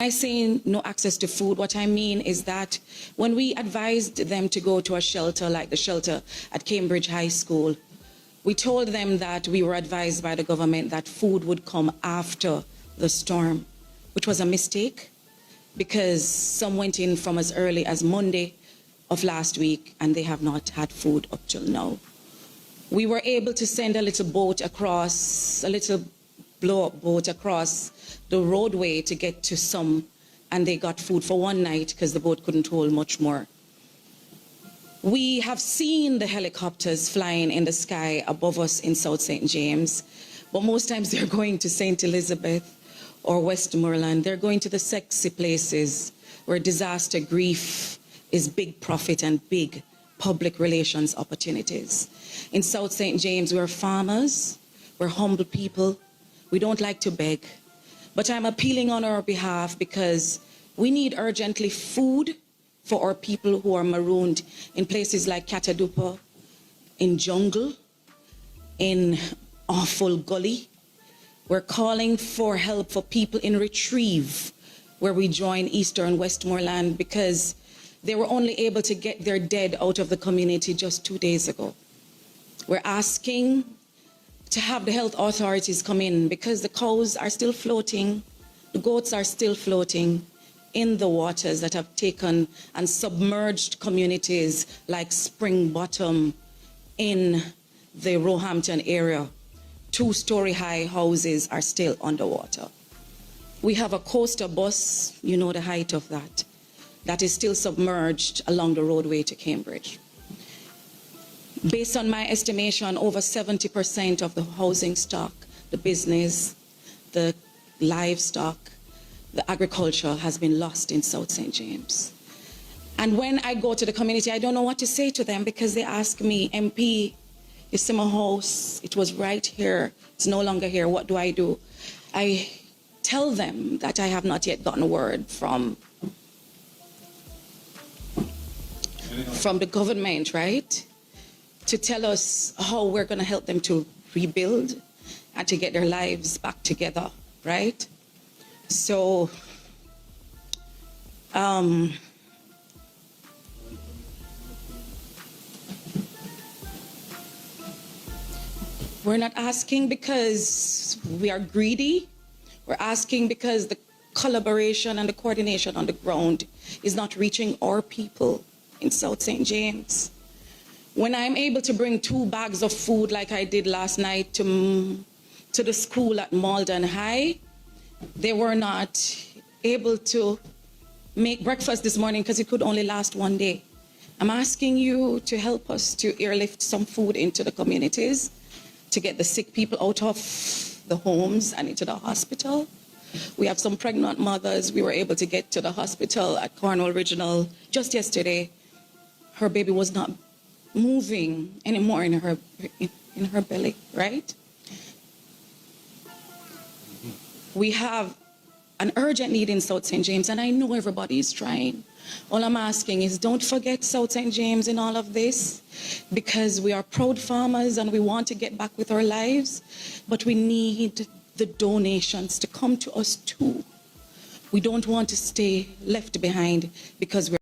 I say no access to food, what I mean is that when we advised them to go to a shelter like the shelter at Cambridge High School, we told them that we were advised by the government that food would come after the storm, which was a mistake because some went in from as early as Monday of last week and they have not had food up till now. We were able to send a little boat across, a little blow-up boat across the roadway to get to some, and they got food for one night because the boat couldn't hold much more. We have seen the helicopters flying in the sky above us in South St. James, but most times they're going to St. Elizabeth or Westmoreland. They're going to the sexy places where disaster grief is big profit and big public relations opportunities. In South St. James, we're farmers, we're humble people, we don't like to beg. But I'm appealing on our behalf because we need urgently food for our people who are marooned in places like Catadupa, in Jungle, in Awful Gully. We're calling for help for people in Retrieve, where we join Eastern Westmoreland, because they were only able to get their dead out of the community just 2 days ago. We're asking to have the health authorities come in because the cows are still floating, the goats are still floating in the waters that have taken and submerged communities like Spring Bottom in the Roehampton area. 2-story high houses are still underwater. We have a coaster bus, you know the height of that, that is still submerged along the roadway to Cambridge. Based on my estimation, over 70% of the housing stock, the business, the livestock, the agriculture has been lost in South St. James. And when I go to the community, I don't know what to say to them because they ask me, MP, you see my house, it was right here, it's no longer here, what do I do? I tell them that I have not yet gotten word from the government, right? To tell us how we're going to help them to rebuild and to get their lives back together, right? So, we're not asking because we are greedy. We're asking because the collaboration and the coordination on the ground is not reaching our people in South St. James. When I'm able to bring 2 bags of food like I did last night to the school at Malden High, they were not able to make breakfast this morning because it could only last 1 day. I'm asking you to help us to airlift some food into the communities, to get the sick people out of the homes and into the hospital. We have some pregnant mothers we were able to get to the hospital at Cornwall Regional just yesterday. Her baby was not moving anymore in her belly, right? We have an urgent need in South St. James, and I know everybody is trying. All I'm asking is don't forget South St. James in all of this, because we are proud farmers and we want to get back with our lives, but we need the donations to come to us too. We don't want to stay left behind because we're